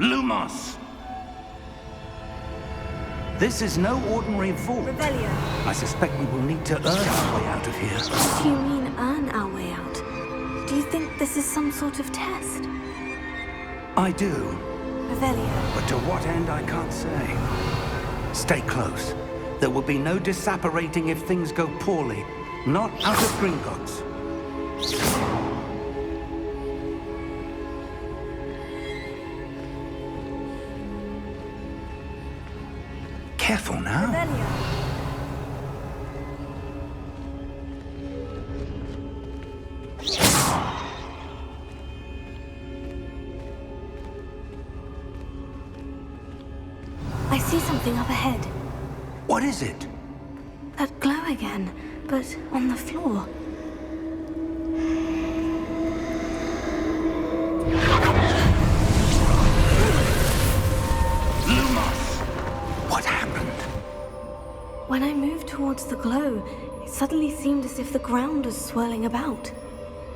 Lumos! This is no ordinary vault. Revelio. I suspect we will need to earn our way out of here. What do you mean, earn our way out? Do you think this is some sort of test? I do. Revelio. But to what end, I can't say. Stay close. There will be no disapparating if things go poorly. Not out of Gringotts. Careful now. Revelio. I see something up ahead. What is it? That glow again, but on the floor. Lumos! What happened? When I moved towards the glow, it suddenly seemed as if the ground was swirling about.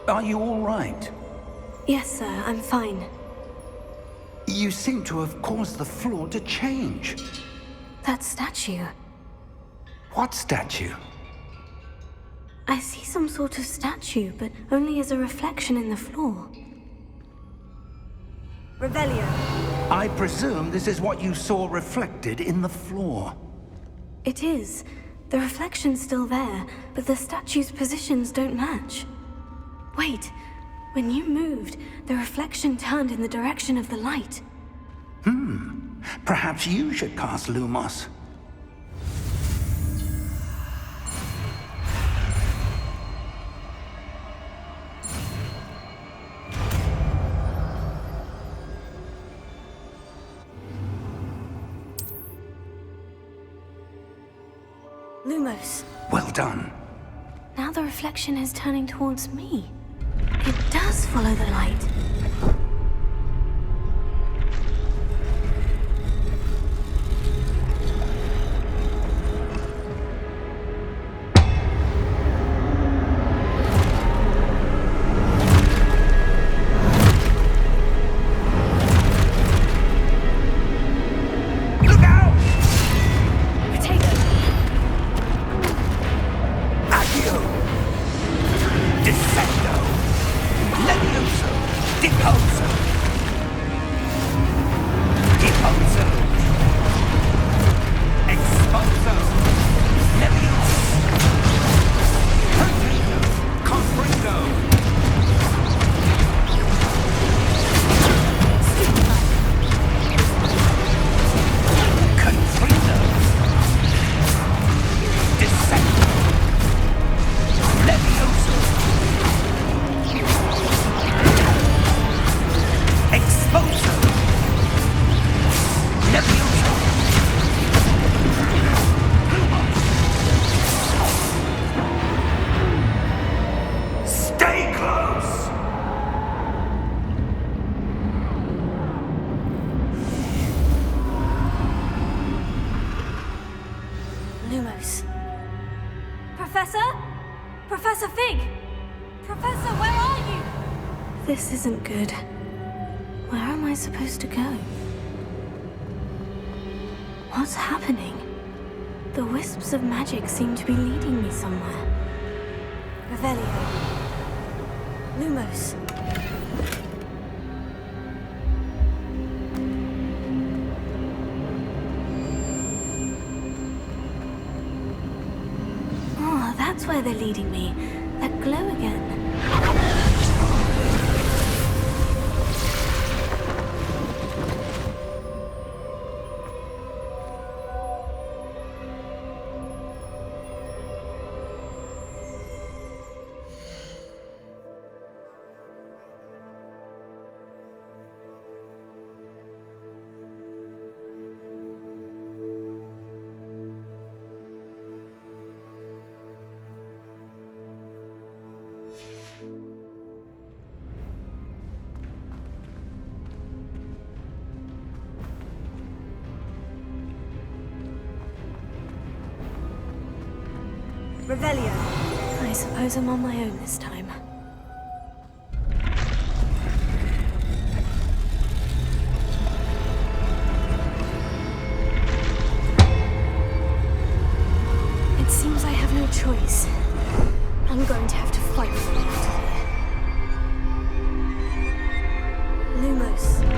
Are you all right? Yes, sir, I'm fine. You seem to have caused the floor to change. That statue. What statue? I see some sort of statue, but only as a reflection in the floor. Revelio. I presume this is what you saw reflected in the floor. It is. The reflection's still there, but the statue's positions don't match. Wait. When you moved, the reflection turned in the direction of the light. Perhaps you should cast Lumos. Lumos. Well done. Now the reflection is turning towards me. It does follow the light. Look out! Potato. Accio! Descendo! Levioso! Deposo! Deposo! Exposo! Levioso! Potato! Confringo! Confringo! Descendo! Levioso! Exposo! Levioso! Stay close! Lumos. Professor? Professor Fig! Professor, where are you? This isn't good. Where am I supposed to go? What's happening? The wisps of magic seem to be leading me somewhere. Revelio. Lumos. Oh, that's where they're leading me. That glow again. Revelio. I suppose I'm on my own this time. fight for it out of here. Lumos.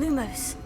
Lumos.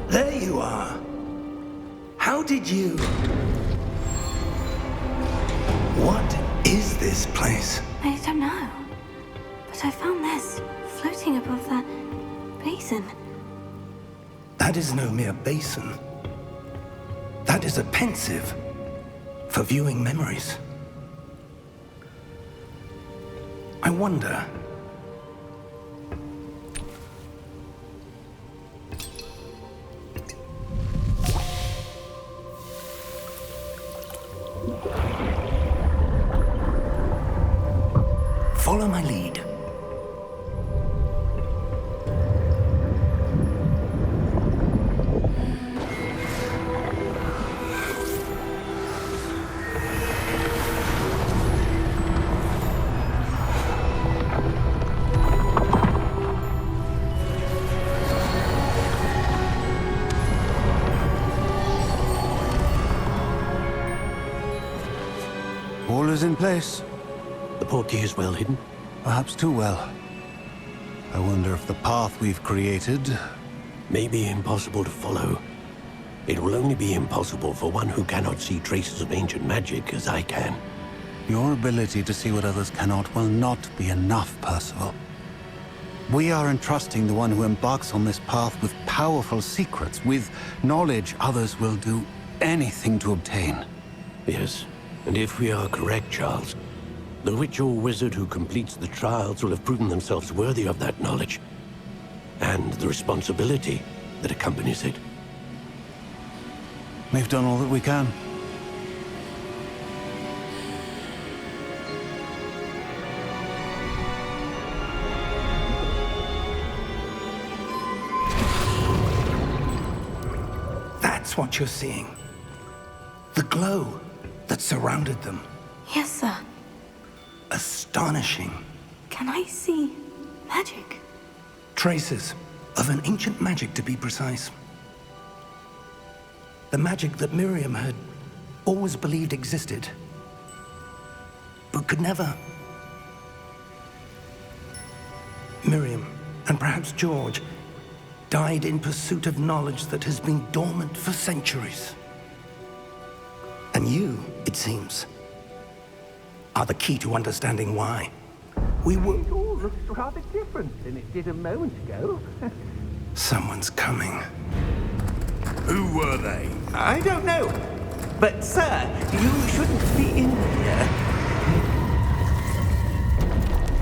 There you are. How did you... What is this place? I don't know. But I found this floating above that basin. That is no mere basin. That is a pensive for viewing memories. I wonder... Follow my lead. All is in place. The portkey is well hidden. Perhaps too well. I wonder if the path we've created... May be impossible to follow. It will only be impossible for one who cannot see traces of ancient magic as I can. Your ability to see what others cannot will not be enough, Percival. We are entrusting the one who embarks on this path with powerful secrets, with knowledge others will do anything to obtain. Yes, and if we are correct, Charles, the witch or wizard who completes the trials will have proven themselves worthy of that knowledge, and the responsibility that accompanies it. We've done all that we can. That's what you're seeing. The glow that surrounded them. Yes, sir. Astonishing. Can I see magic? Traces of an ancient magic, to be precise. The magic that Miriam had always believed existed, but could never. Miriam, and perhaps George, died in pursuit of knowledge that has been dormant for centuries. And you, it seems, are the key to understanding why. We were... It all looks rather different than it did a moment ago. Someone's coming. Who were they? I don't know. But, sir, you shouldn't be in here.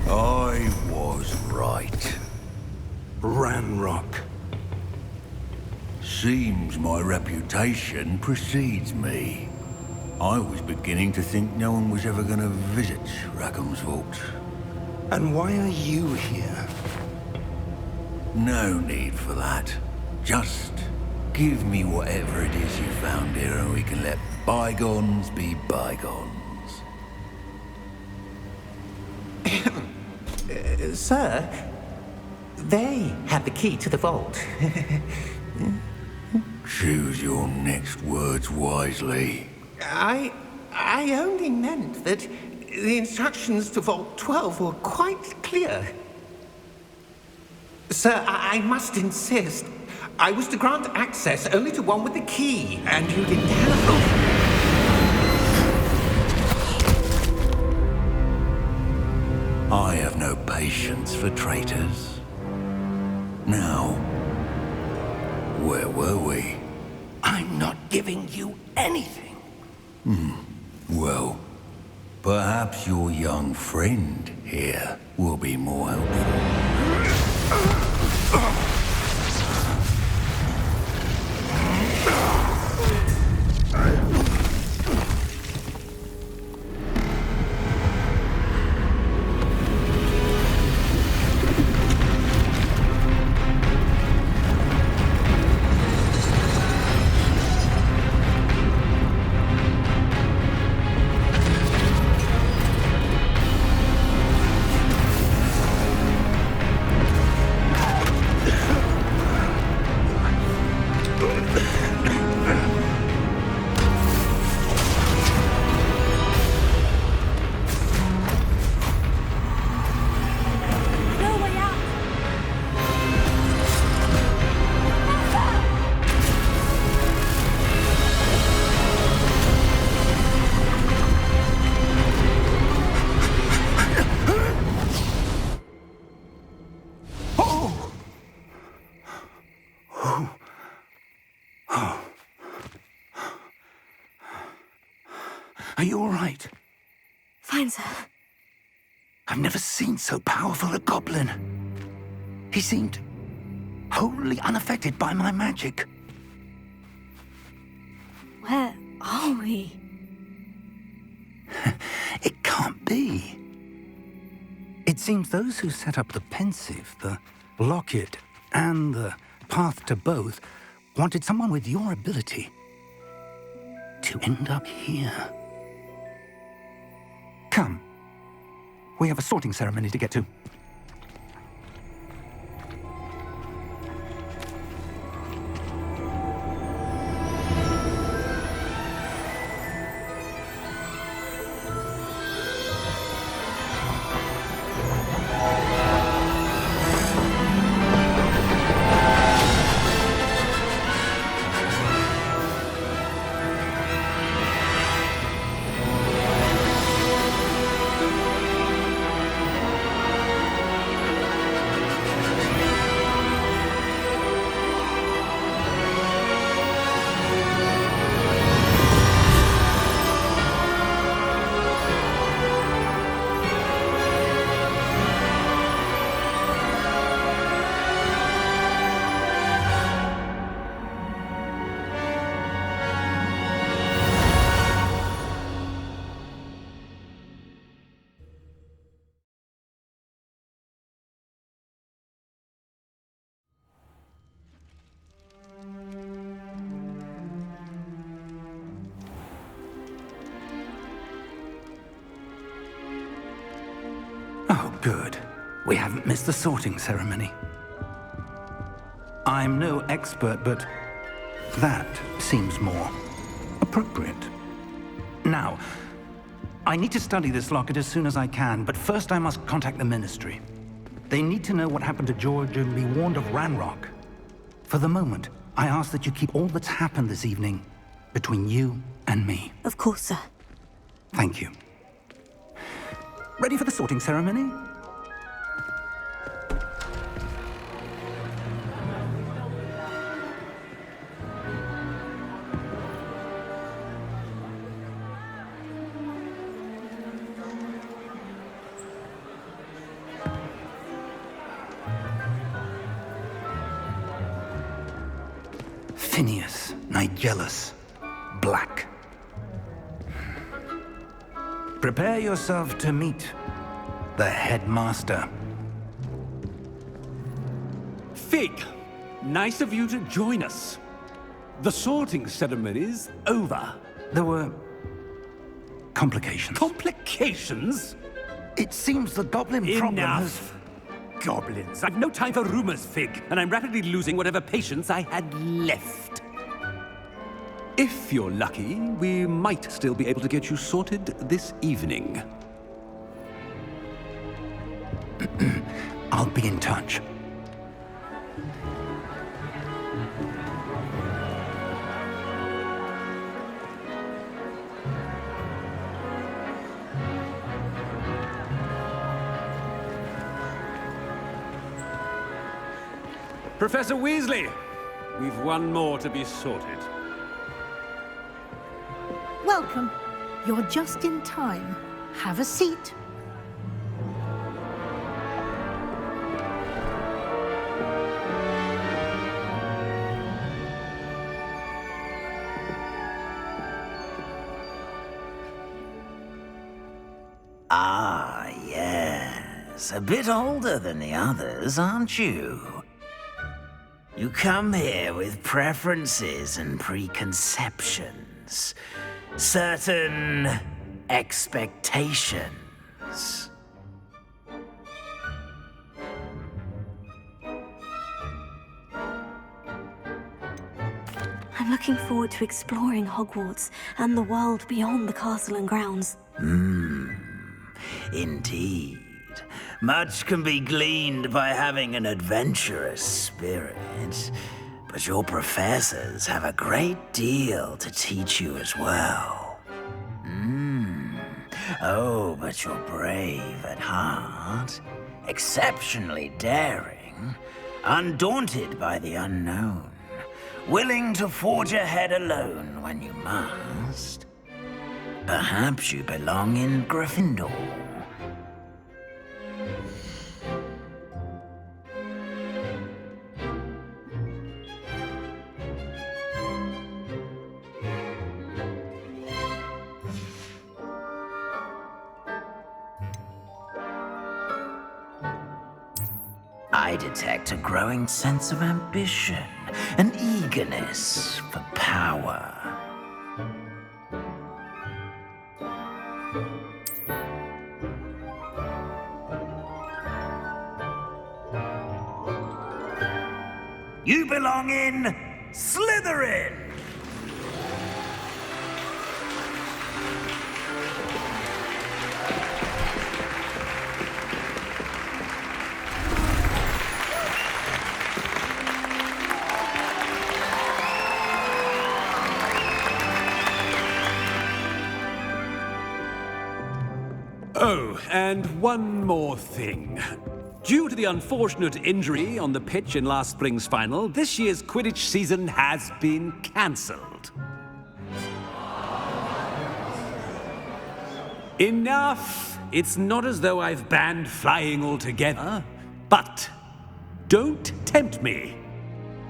I was right. Ranrock. Seems my reputation precedes me. I was beginning to think no one was ever going to visit Rackham's vault. And why are you here? No need for that. Just give me whatever it is you found here and we can let bygones be bygones. Sir, they have the key to the vault. Choose your next words wisely. I only meant that the instructions to Vault 12 were quite clear. Sir, I must insist. I was to grant access only to one with the key, and you didn't have... I have no patience for traitors. Now, where were we? I'm not giving you anything. Well, perhaps your young friend here will be more helpful. Are you all right? Fine, sir. I've never seen so powerful a goblin. He seemed wholly unaffected by my magic. Where are we? It can't be. It seems those who set up the pensive, the locket, and the path to both wanted someone with your ability to end up here. Come. We have a sorting ceremony to get to. Oh, good. We haven't missed the sorting ceremony. I'm no expert, but that seems more appropriate. Now, I need to study this locket as soon as I can, but first I must contact the Ministry. They need to know what happened to George and be warned of Ranrock. For the moment, I ask that you keep all that's happened this evening between you and me. Of course, sir. Thank you. Ready for the sorting ceremony? Phineas, Nigellus, Black. Prepare yourself to meet the headmaster. Fig, nice of you to join us. The sorting ceremony's over. There were complications. Complications? It seems the goblin problem has... Enough. Goblins. I've no time for rumors, Fig, and I'm rapidly losing whatever patience I had left. If you're lucky, we might still be able to get you sorted this evening. I'll be in touch. Professor Weasley, we've one more to be sorted. Welcome. You're just in time. Have a seat. Ah, yes. A bit older than the others, aren't you? You come here with preferences and preconceptions. Certain expectations. I'm looking forward to exploring Hogwarts and the world beyond the castle and grounds. Indeed. Much can be gleaned by having an adventurous spirit, but your professors have a great deal to teach you as well. Oh, but you're brave at heart, exceptionally daring, undaunted by the unknown, willing to forge ahead alone when you must. Perhaps you belong in Gryffindor. I detect a growing sense of ambition, an eagerness for power. You belong in Slytherin! Oh, and one more thing. Due to the unfortunate injury on the pitch in last spring's final, this year's Quidditch season has been cancelled. Enough! It's not as though I've banned flying altogether, but don't tempt me.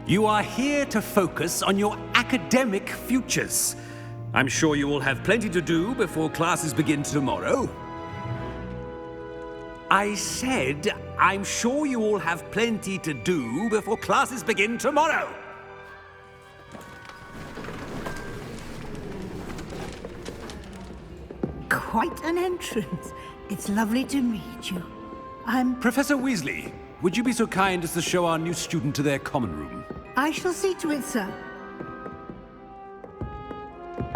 You are here to focus on your academic futures. I'm sure you will have plenty to do before classes begin tomorrow. I said, I'm sure you all have plenty to do before classes begin tomorrow. Quite an entrance. It's lovely to meet you. Professor Weasley, would you be so kind as to show our new student to their common room? I shall see to it, sir.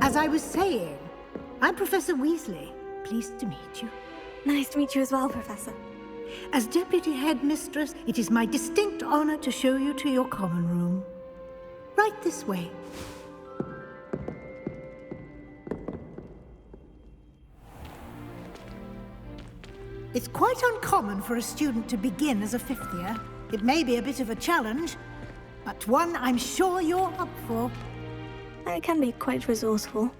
As I was saying, I'm Professor Weasley. Pleased to meet you. Nice to meet you as well, Professor. As Deputy Headmistress, it is my distinct honor to show you to your common room. Right this way. It's quite uncommon for a student to begin as a fifth year. It may be a bit of a challenge, but one I'm sure you're up for. I can be quite resourceful.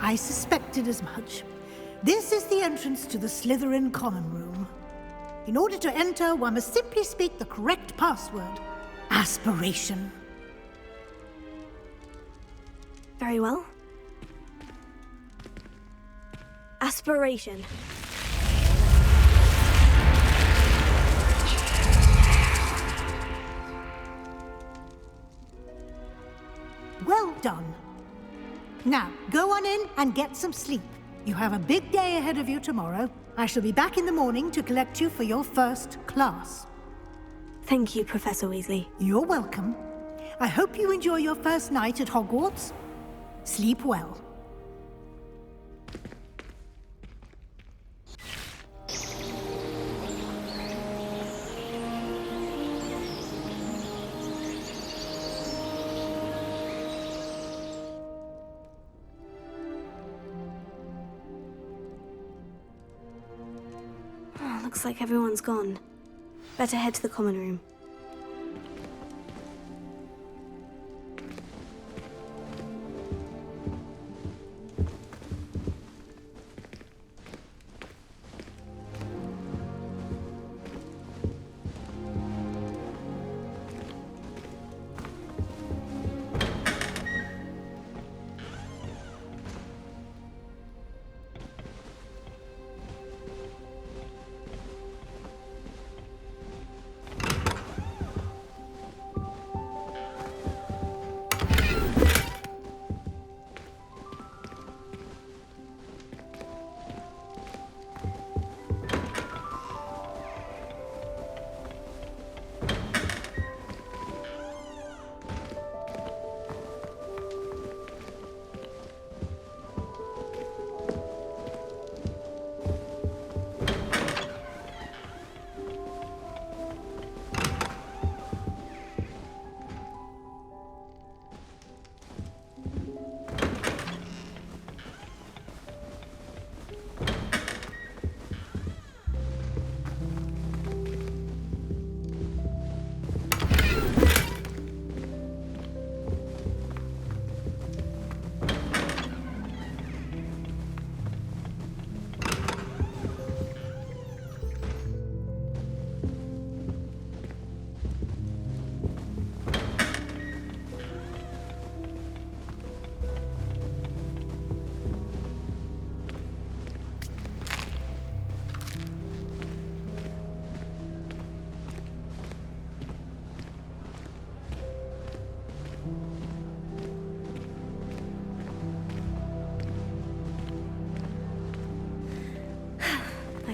I suspected as much. This is the entrance to the Slytherin common room. In order to enter, one must simply speak the correct password. Aspiration. Very well. Aspiration. Well done. Now, go on in and get some sleep. You have a big day ahead of you tomorrow. I shall be back in the morning to collect you for your first class. Thank you, Professor Weasley. You're welcome. I hope you enjoy your first night at Hogwarts. Sleep well. Looks like everyone's gone. Better head to the common room.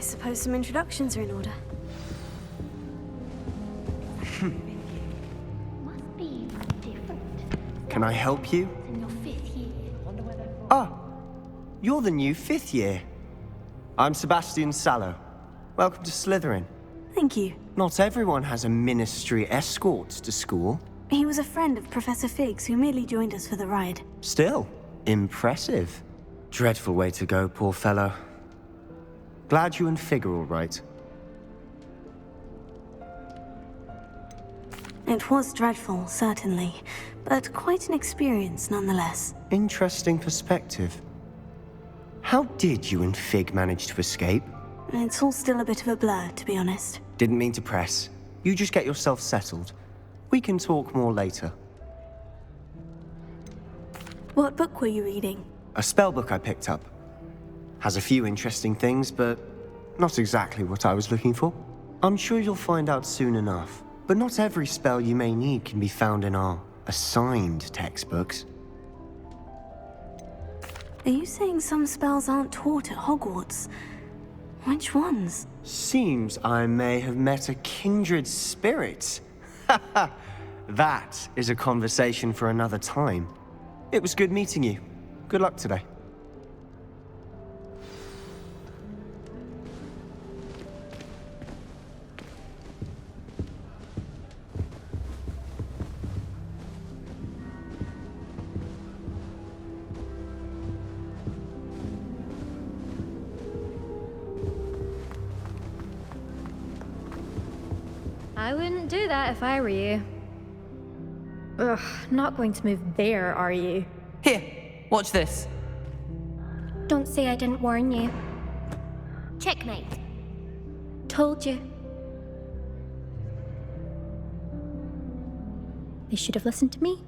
suppose some introductions are in order. Must be different. Can I help you? In your 5th year. Ah, you're the new 5th year. I'm Sebastian Sallow. Welcome to Slytherin. Thank you. Not everyone has a ministry escort to school. He was a friend of Professor Fig's who merely joined us for the ride. Still, impressive. Dreadful way to go, poor fellow. Glad you and Fig are all right. It was dreadful, certainly, but quite an experience nonetheless. Interesting perspective. How did you and Fig manage to escape? It's all still a bit of a blur, to be honest. Didn't mean to press. You just get yourself settled. We can talk more later. What book were you reading? A spell book I picked up. Has a few interesting things, but not exactly what I was looking for. I'm sure you'll find out soon enough. But not every spell you may need can be found in our assigned textbooks. Are you saying some spells aren't taught at Hogwarts? Which ones? Seems I may have met a kindred spirit. That is a conversation for another time. It was good meeting you. Good luck today. I wouldn't do that if I were you. Ugh, not going to move there, are you? Here, watch this. Don't say I didn't warn you. Checkmate. Told you. They should have listened to me.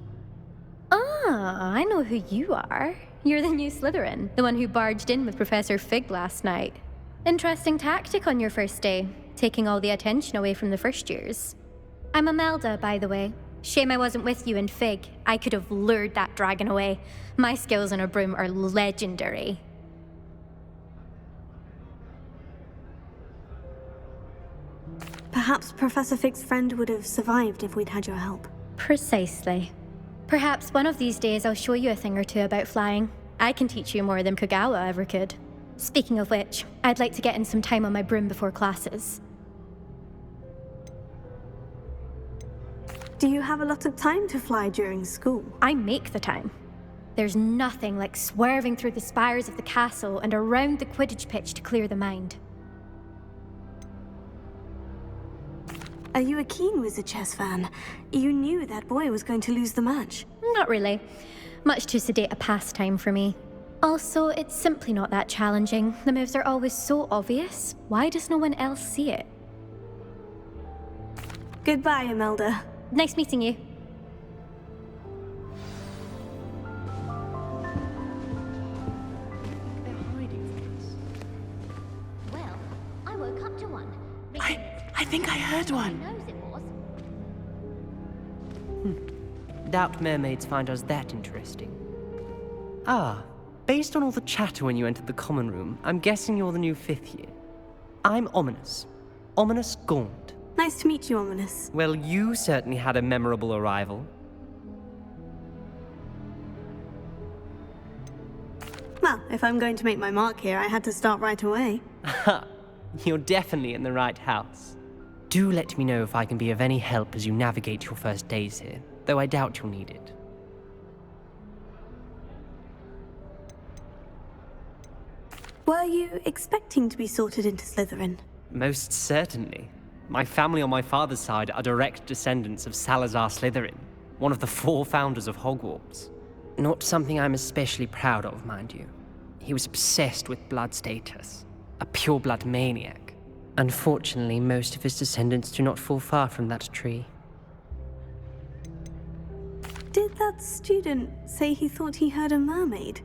Ah, I know who you are. You're the new Slytherin, the one who barged in with Professor Fig last night. Interesting tactic on your first day, taking all the attention away from the first years. I'm Imelda, by the way. Shame I wasn't with you and Fig. I could have lured that dragon away. My skills on a broom are legendary. Perhaps Professor Fig's friend would have survived if we'd had your help. Precisely. Perhaps one of these days I'll show you a thing or two about flying. I can teach you more than Kogawa ever could. Speaking of which, I'd like to get in some time on my broom before classes. Do you have a lot of time to fly during school? I make the time. There's nothing like swerving through the spires of the castle and around the Quidditch pitch to clear the mind. Are you a keen Wizard chess fan? You knew that boy was going to lose the match. Not really. Much too sedate a pastime for me. Also, it's simply not that challenging. The moves are always so obvious. Why does no one else see it? Goodbye, Imelda. Nice meeting you. Well, I woke up to one. I think I heard one. Knows it was. Doubt mermaids find us that interesting. Ah, based on all the chatter when you entered the common room, I'm guessing you're the new 5th year. I'm Ominous. Ominous Gaunt. Nice to meet you, Ominous. Well, you certainly had a memorable arrival. Well, if I'm going to make my mark here, I had to start right away. Ha! You're definitely in the right house. Do let me know if I can be of any help as you navigate your first days here, though I doubt you'll need it. Were you expecting to be sorted into Slytherin? Most certainly. My family on my father's side are direct descendants of Salazar Slytherin, one of the 4 founders of Hogwarts. Not something I'm especially proud of, mind you. He was obsessed with blood status, a pure-blood maniac. Unfortunately, most of his descendants do not fall far from that tree. Did that student say he thought he heard a mermaid?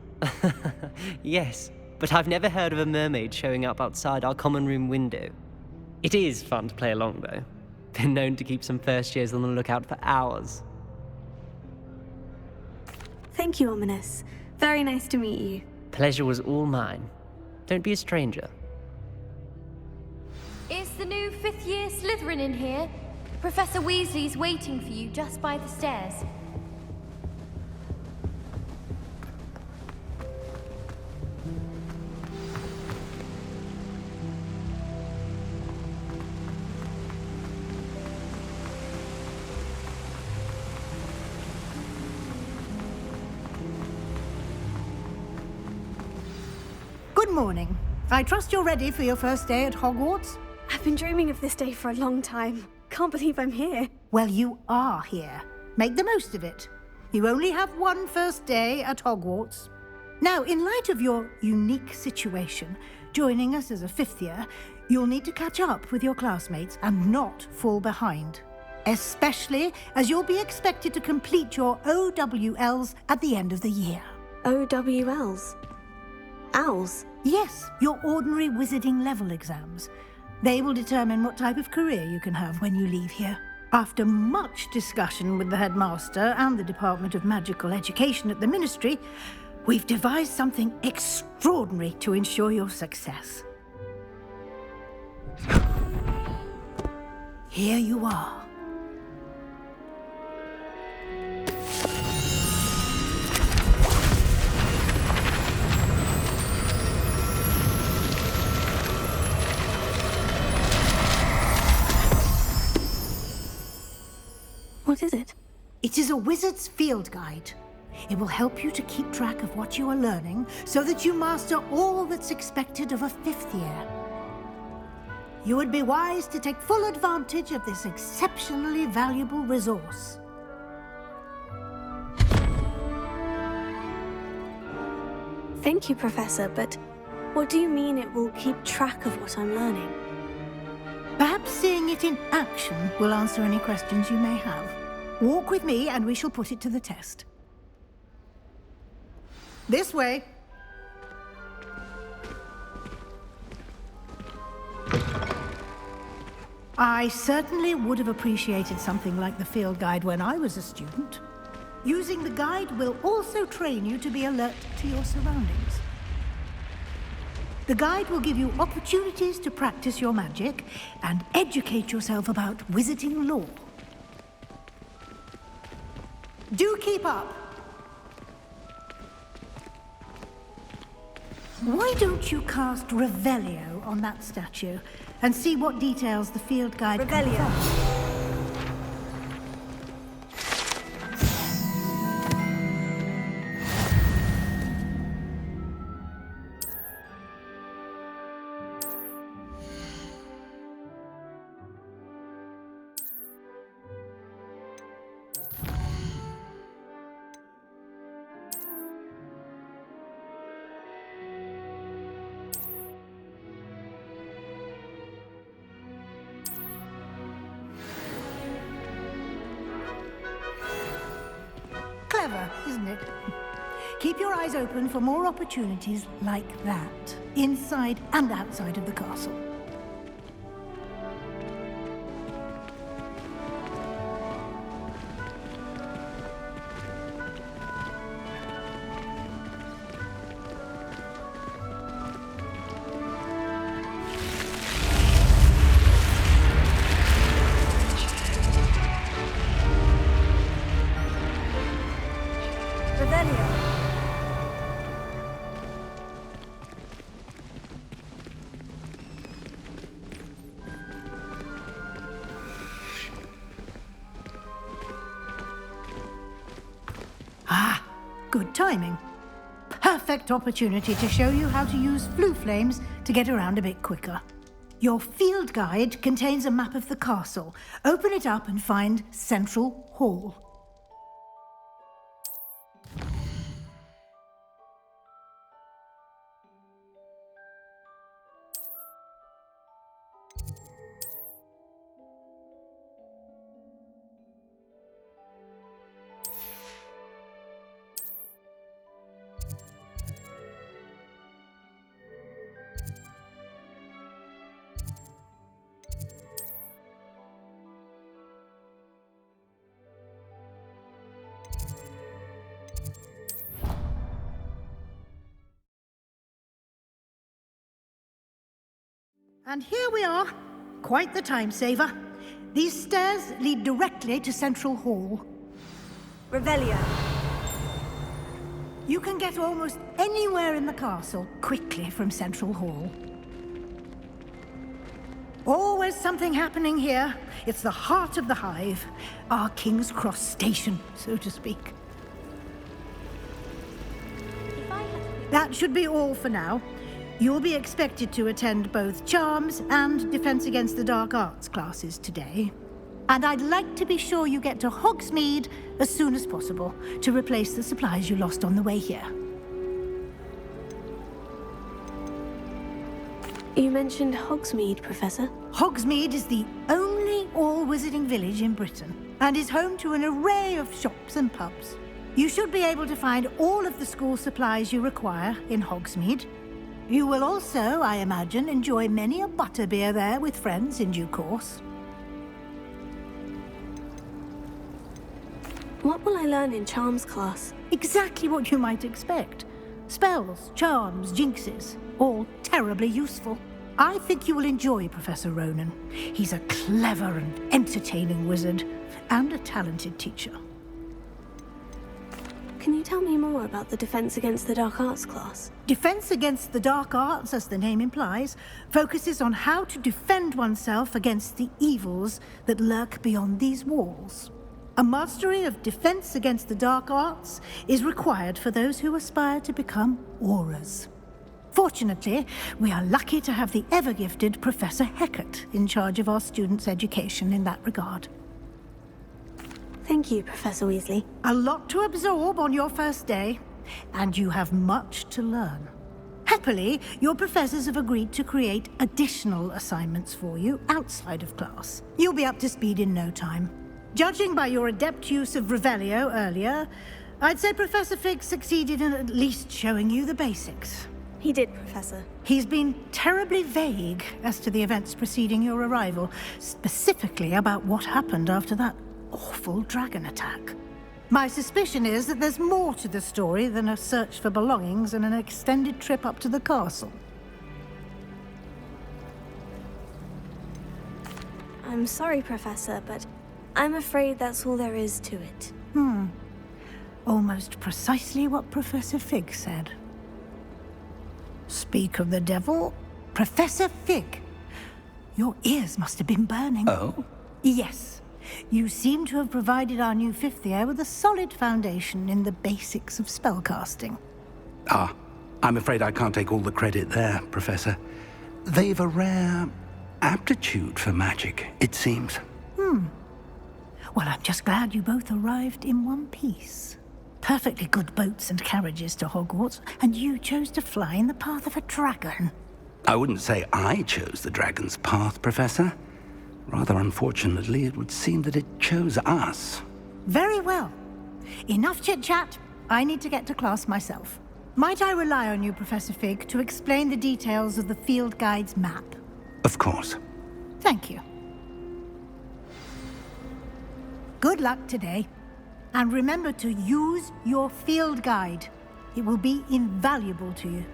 Yes, but I've never heard of a mermaid showing up outside our common room window. It is fun to play along, though. Been known to keep some first years on the lookout for hours. Thank you, Ominous. Very nice to meet you. Pleasure was all mine. Don't be a stranger. new fifth-year Slytherin in here? Professor Weasley's waiting for you just by the stairs. Good morning. I trust you're ready for your first day at Hogwarts? I've been dreaming of this day for a long time. Can't believe I'm here. Well, you are here. Make the most of it. You only have one first day at Hogwarts. Now, in light of your unique situation, joining us as a fifth year, you'll need to catch up with your classmates and not fall behind. Especially as you'll be expected to complete your OWLs at the end of the year. OWLs? Owls? Yes, your ordinary wizarding level exams. They will determine what type of career you can have when you leave here. After much discussion with the headmaster and the Department of Magical Education at the Ministry, we've devised something extraordinary to ensure your success. Here you are. What is it? It is a wizard's field guide. It will help you to keep track of what you are learning so that you master all that's expected of a fifth year. You would be wise to take full advantage of this exceptionally valuable resource. Thank you, Professor, but what do you mean it will keep track of what I'm learning? Perhaps seeing it in action will answer any questions you may have. Walk with me and we shall put it to the test. This way. I certainly would have appreciated something like the field guide when I was a student. Using the guide will also train you to be alert to your surroundings. The guide will give you opportunities to practice your magic and educate yourself about wizarding lore. Do keep up! Why don't you cast Revelio on that statue and see what details the field guide Revelio. Clever, isn't it? Keep your eyes open for more opportunities like that, inside and outside of the castle. Ah, good timing. Perfect opportunity to show you how to use flue flames to get around a bit quicker. Your field guide contains a map of the castle. Open it up and find Central Hall. And here we are, quite the time saver. These stairs lead directly to Central Hall. Revelio. You can get almost anywhere in the castle quickly from Central Hall. Always something happening here. It's the heart of the hive. Our King's Cross station, so to speak. That should be all for now. You'll be expected to attend both Charms and Defense Against the Dark Arts classes today. And I'd like to be sure you get to Hogsmeade as soon as possible to replace the supplies you lost on the way here. You mentioned Hogsmeade, Professor. Hogsmeade is the only all-wizarding village in Britain and is home to an array of shops and pubs. You should be able to find all of the school supplies you require in Hogsmeade. You will also, I imagine, enjoy many a butterbeer there with friends in due course. What will I learn in Charms class? Exactly what you might expect. Spells, charms, jinxes, all terribly useful. I think you will enjoy Professor Ronan. He's a clever and entertaining wizard, and a talented teacher. Can you tell me more about the Defense Against the Dark Arts class? Defense Against the Dark Arts, as the name implies, focuses on how to defend oneself against the evils that lurk beyond these walls. A mastery of Defense Against the Dark Arts is required for those who aspire to become Aurors. Fortunately, we are lucky to have the ever-gifted Professor Hecat in charge of our students' education in that regard. Thank you, Professor Weasley. A lot to absorb on your first day, and you have much to learn. Happily, your professors have agreed to create additional assignments for you outside of class. You'll be up to speed in no time. Judging by your adept use of Revelio earlier, I'd say Professor Fig succeeded in at least showing you the basics. He did, Professor. He's been terribly vague as to the events preceding your arrival, specifically about what happened after that awful dragon attack. My suspicion is that there's more to the story than a search for belongings and an extended trip up to the castle. I'm sorry, Professor, but I'm afraid that's all there is to it. Almost precisely what Professor Fig said. Speak of the devil, Professor Fig. Your ears must have been burning. Oh? Yes. You seem to have provided our new fifth year with a solid foundation in the basics of spellcasting. Ah, I'm afraid I can't take all the credit there, Professor. They've a rare aptitude for magic, it seems. Well, I'm just glad you both arrived in one piece. Perfectly good boats and carriages to Hogwarts, and you chose to fly in the path of a dragon. I wouldn't say I chose the dragon's path, Professor. Rather unfortunately, it would seem that it chose us. Very well. Enough chit-chat. I need to get to class myself. Might I rely on you, Professor Fig, to explain the details of the field guide's map? Of course. Thank you. Good luck today. And remember to use your field guide. It will be invaluable to you.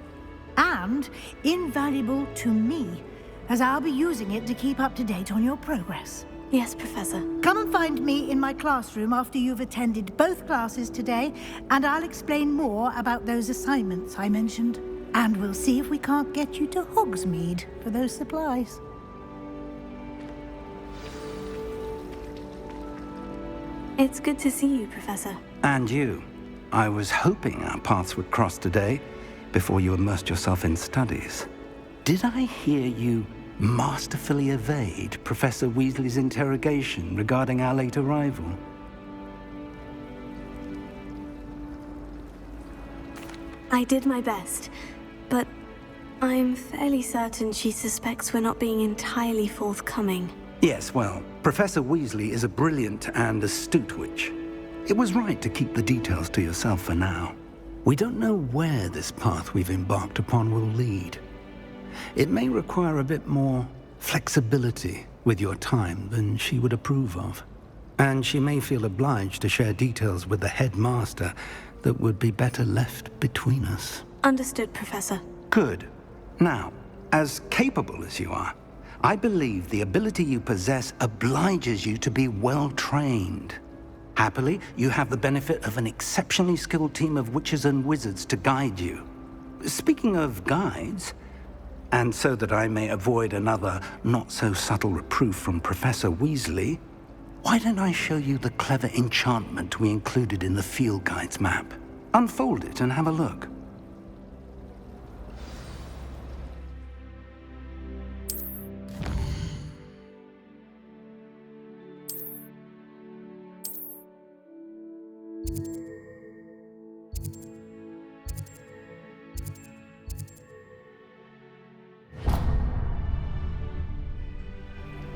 And invaluable to me, as I'll be using it to keep up to date on your progress. Yes, Professor. Come and find me in my classroom after you've attended both classes today, and I'll explain more about those assignments I mentioned. And we'll see if we can't get you to Hogsmeade for those supplies. It's good to see you, Professor. And you. I was hoping our paths would cross today, before you immersed yourself in studies. Did I hear you masterfully evade Professor Weasley's interrogation regarding our late arrival? I did my best, but I'm fairly certain she suspects we're not being entirely forthcoming. Yes, well, Professor Weasley is a brilliant and astute witch. It was right to keep the details to yourself for now. We don't know where this path we've embarked upon will lead. It may require a bit more flexibility with your time than she would approve of. And she may feel obliged to share details with the headmaster that would be better left between us. Understood, Professor. Good. Now, as capable as you are, I believe the ability you possess obliges you to be well-trained. Happily, you have the benefit of an exceptionally skilled team of witches and wizards to guide you. Speaking of guides, and so that I may avoid another not-so-subtle reproof from Professor Weasley, why don't I show you the clever enchantment we included in the field guide's map? Unfold it and have a look.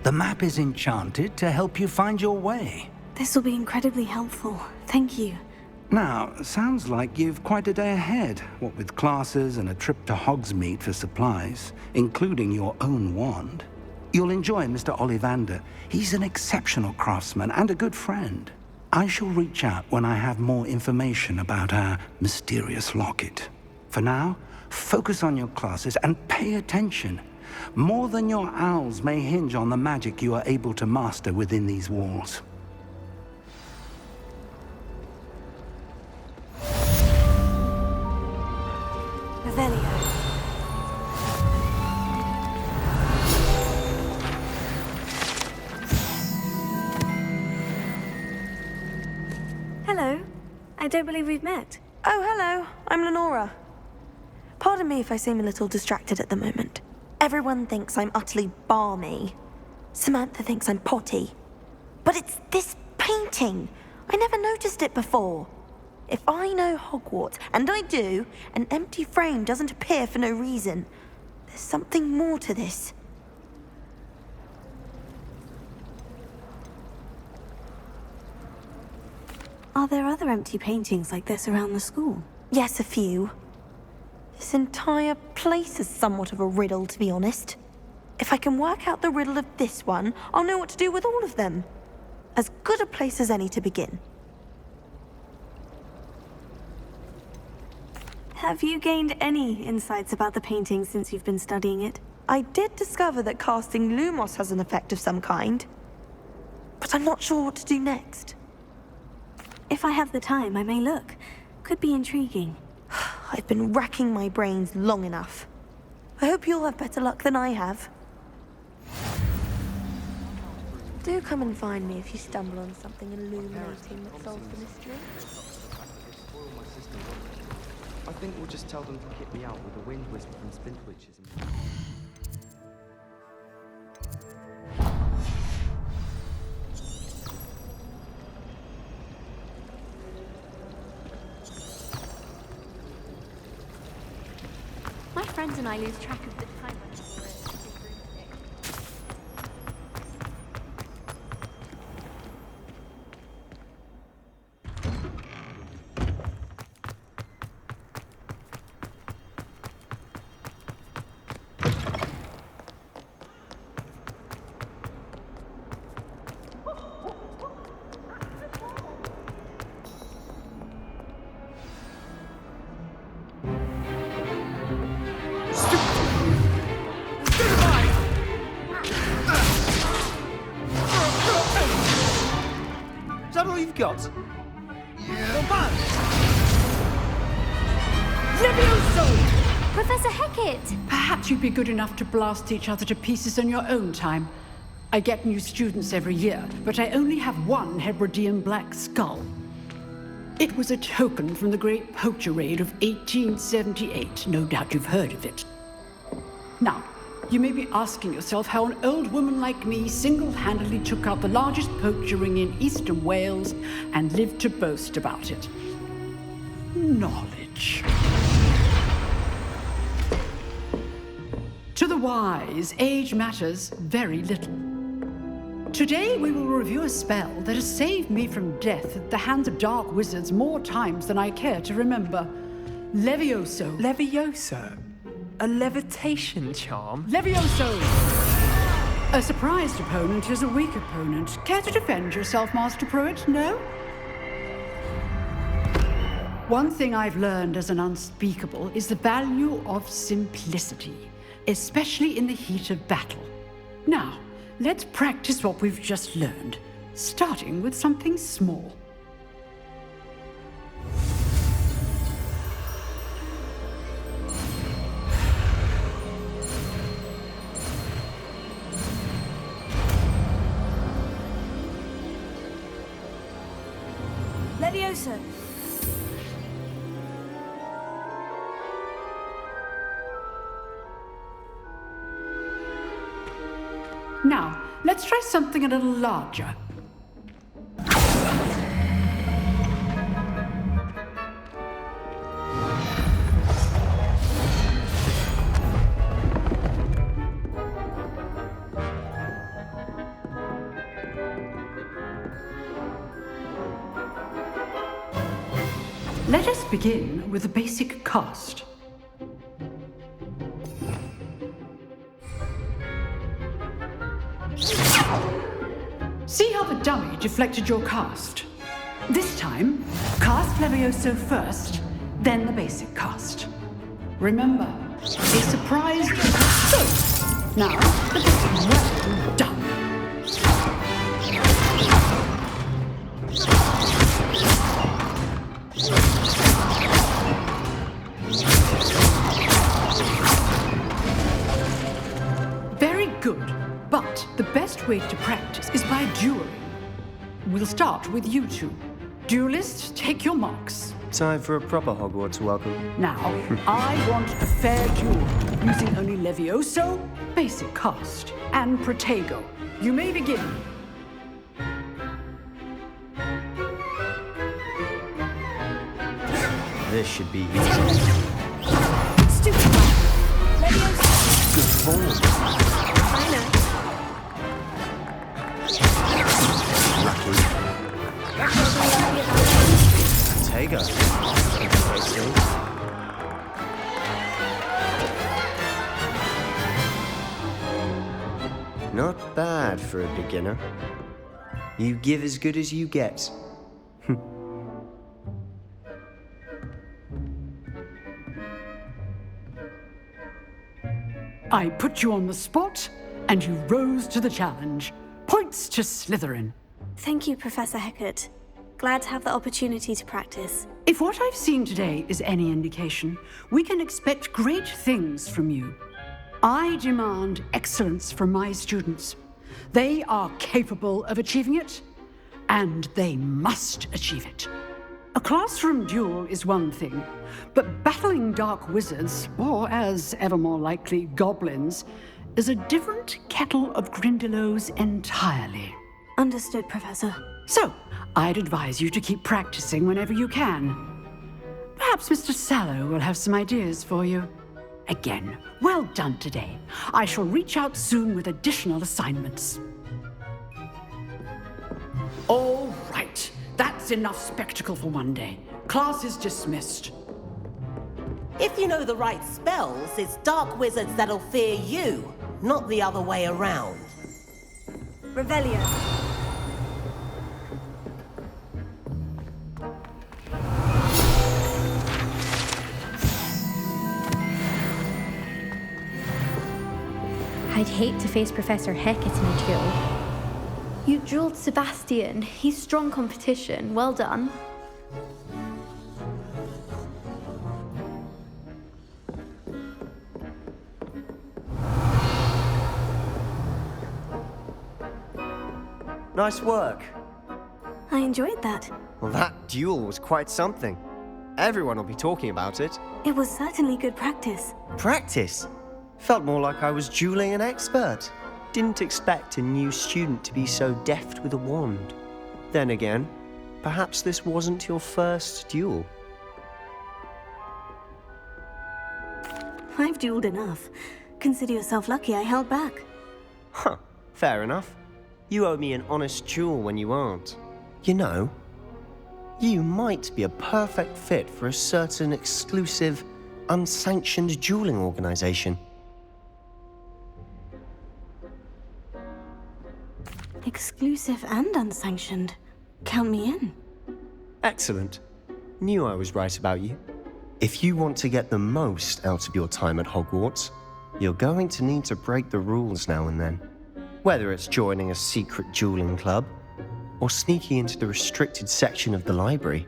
The map is enchanted to help you find your way. This will be incredibly helpful. Thank you. Now, sounds like you've quite a day ahead, what with classes and a trip to Hogsmeade for supplies, including your own wand. You'll enjoy Mr. Ollivander. He's an exceptional craftsman and a good friend. I shall reach out when I have more information about our mysterious locket. For now, focus on your classes and pay attention. More than your owls may hinge on the magic you are able to master within these walls. Revelio. Hello. I don't believe we've met. Oh, hello. I'm Lenora. Pardon me if I seem a little distracted at the moment. Everyone thinks I'm utterly balmy. Samantha thinks I'm potty. But it's this painting. I never noticed it before. If I know Hogwarts, and I do, an empty frame doesn't appear for no reason. There's something more to this. Are there other empty paintings like this around the school? Yes, a few. This entire place is somewhat of a riddle, to be honest. If I can work out the riddle of this one, I'll know what to do with all of them. As good a place as any to begin. Have you gained any insights about the painting since you've been studying it? I did discover that casting Lumos has an effect of some kind. But I'm not sure what to do next. If I have the time, I may look. Could be intriguing. I've been racking my brains long enough. I hope you'll have better luck than I have. Do come and find me if you stumble on something illuminating that solves the mystery. I think we'll just tell them to kick me out with a wind whisper from Spintwitches. My friends and I lose track of the time. Is that all you've got? Yeah. Not bad. Levioso! Professor Hecat! Perhaps you'd be good enough to blast each other to pieces in your own time. I get new students every year, but I only have one Hebridean black skull. It was a token from the Great Poacher Raid of 1878. No doubt you've heard of it. Now, you may be asking yourself how an old woman like me single-handedly took out the largest poacher ring in eastern Wales and lived to boast about it. Knowledge. To the wise, age matters very little. Today we will review a spell that has saved me from death at the hands of dark wizards more times than I care to remember. Levioso. Levioso? A levitation charm? Levioso! A surprised opponent is a weak opponent. Care to defend yourself, Master Pruitt? No? One thing I've learned as an unspeakable is the value of simplicity, especially in the heat of battle. Now, let's practice what we've just learned, starting with something small. Levioso! Now, let's try something a little larger. Let us begin with the basic cast. See how the dummy deflected your cast? This time, cast Levioso first, then the basic cast. Remember, a surprise. So, now, well done. Very good. But the best way to practice is by dueling. We'll start with you two. Duelists, take your marks. Time for a proper Hogwarts welcome. Now, I want a fair duel, using only Levioso, basic cast, and Protego. You may begin. This should be easy. Stupid Levioso! Good form. I know. Protego. Not bad for a beginner. You give as good as you get. I put you on the spot, and you rose to the challenge. Points to Slytherin. Thank you, Professor Hecat. Glad to have the opportunity to practice. If what I've seen today is any indication, we can expect great things from you. I demand excellence from my students. They are capable of achieving it, and they must achieve it. A classroom duel is one thing, but battling dark wizards, or as ever more likely, goblins, is a different kettle of Grindylows entirely. Understood, Professor. So, I'd advise you to keep practicing whenever you can. Perhaps Mr. Sallow will have some ideas for you. Again, well done today. I shall reach out soon with additional assignments. All right. That's enough spectacle for one day. Class is dismissed. If you know the right spells, it's dark wizards that'll fear you, not the other way around. Revelio. I'd hate to face Professor Hecat in a duel. You dueled Sebastian. He's strong competition. Well done. Nice work. I enjoyed that. Well, that duel was quite something. Everyone will be talking about it. It was certainly good practice. Practice? Felt more like I was dueling an expert. Didn't expect a new student to be so deft with a wand. Then again, perhaps this wasn't your first duel. I've dueled enough. Consider yourself lucky I held back. Huh, fair enough. You owe me an honest duel when you aren't. You know, you might be a perfect fit for a certain exclusive, unsanctioned dueling organization. Exclusive and unsanctioned. Count me in. Excellent. Knew I was right about you. If you want to get the most out of your time at Hogwarts, you're going to need to break the rules now and then. Whether it's joining a secret dueling club or sneaking into the restricted section of the library,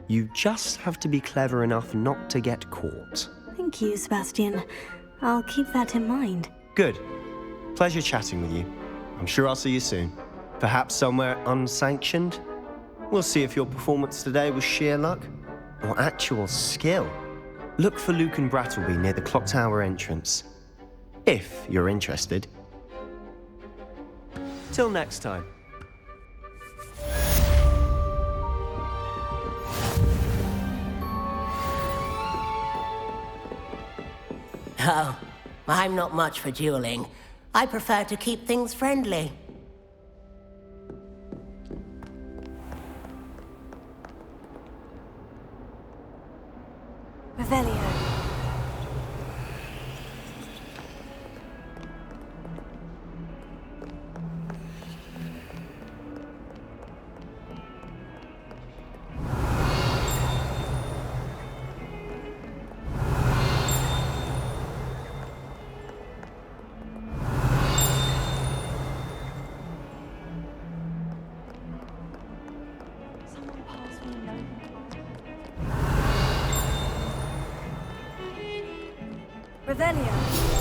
you just have to be clever enough not to get caught. Thank you, Sebastian. I'll keep that in mind. Good. Pleasure chatting with you. I'm sure I'll see you soon. Perhaps somewhere unsanctioned? We'll see if your performance today was sheer luck or actual skill. Look for Luke and Brattleby near the clock tower entrance, if you're interested. Till next time. Oh, I'm not much for dueling. I prefer to keep things friendly. Revelio. Revelio.